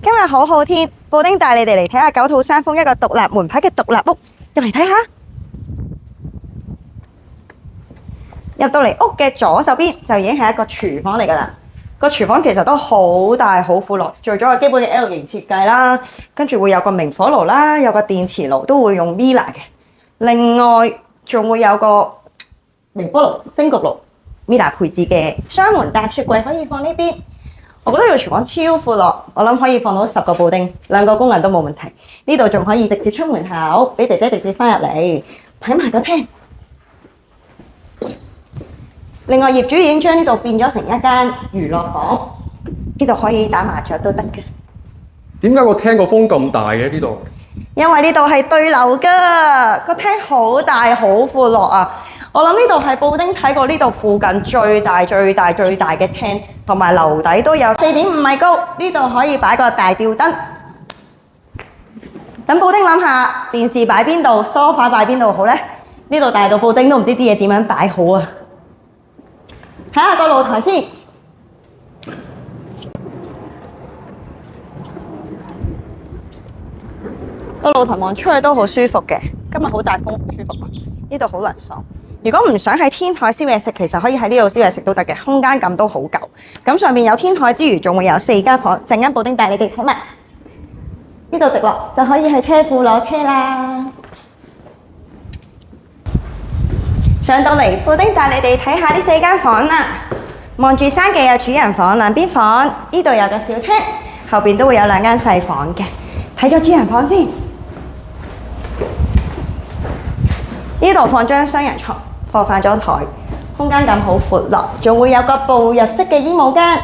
今日好好天，布丁帶你哋嚟睇下九肚山峰一個獨立門牌嘅獨立屋，入嚟睇下。入到嚟屋嘅左手邊就已經係一個廚房嚟㗎啦。個廚房其實都好大好闊落，做咗個基本嘅 L 型設計啦，跟住會有個明火爐啦，有個電磁爐都會用 Miele 嘅。另外仲會有個微波爐、蒸焗爐 Miele 配置嘅雙門大雪櫃可以放呢邊。我覺得呢個廚房超闊落，我諗可以放到10個布丁，2個工人都冇問題。呢度仲可以直接出門口，俾姐姐直接翻入嚟睇埋個廳。另外業主已經將呢度變咗成一間娛樂房，呢度可以打麻雀都得嘅。點解個廳個風咁大嘅呢度？因為呢度係對流㗎，個廳好大好闊落啊！我諗呢度係布丁睇過呢度附近最大嘅廳，同埋樓底都有4.5米高。呢度可以擺個大吊燈。等布丁諗下電視擺邊度，梳化擺邊度好呢？呢度大到布丁都唔知啲嘢點樣擺好啊！睇下個露台先。個露台望出去都好舒服嘅，今日好大風，好舒服啊！呢度好涼爽。如果唔想喺天台燒嘢食，其實可以喺呢度燒嘢食都得嘅，空間感都好夠。咁上面有天台之餘，仲會有4間房。陣間布丁帶你哋睇埋。呢度直落就可以喺車庫攞車啦。上到嚟，布丁帶你哋睇下呢4間房啦。望住山嘅有主人房、兩邊房，呢度有個小廳，後邊都會有2間細房嘅。睇咗主人房先。呢度放張雙人床，放返張台，空間感好闊落，仲會有個步入式嘅衣帽間。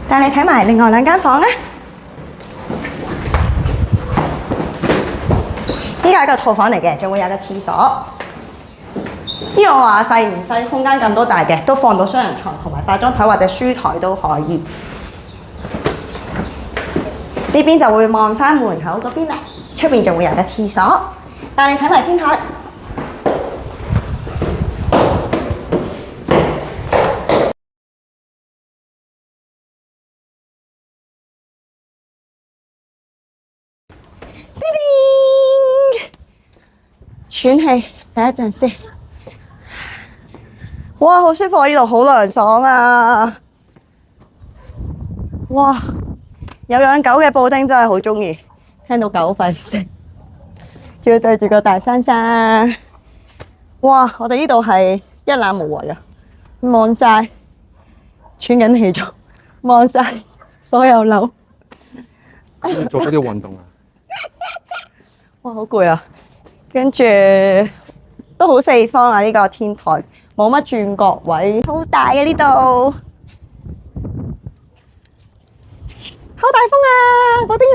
帶你睇埋另外2間房啦。呢個係一個套房嚟嘅，仲會有個廁所。呢個話細唔細，空間感都大嘅，都放到雙人床同埋化妝台或者書台都可以。呢邊就會望返門口嗰邊啦，出邊仲會有個廁所。帶你睇埋天台。喘氣，等一陣先。哇，好舒服啊！呢度好涼爽啊！哇，有養狗嘅布丁真係好鍾意，聽到狗吠聲，仲要對住個大山山。哇，我哋呢度係一覽無遺啊！望晒，喘緊氣咗，望晒所有樓。做嗰啲運動啊！哇，好攰啊！跟住都好四方啊！呢個天台冇乜轉角位，好大嘅呢度，好大風啊！布丁，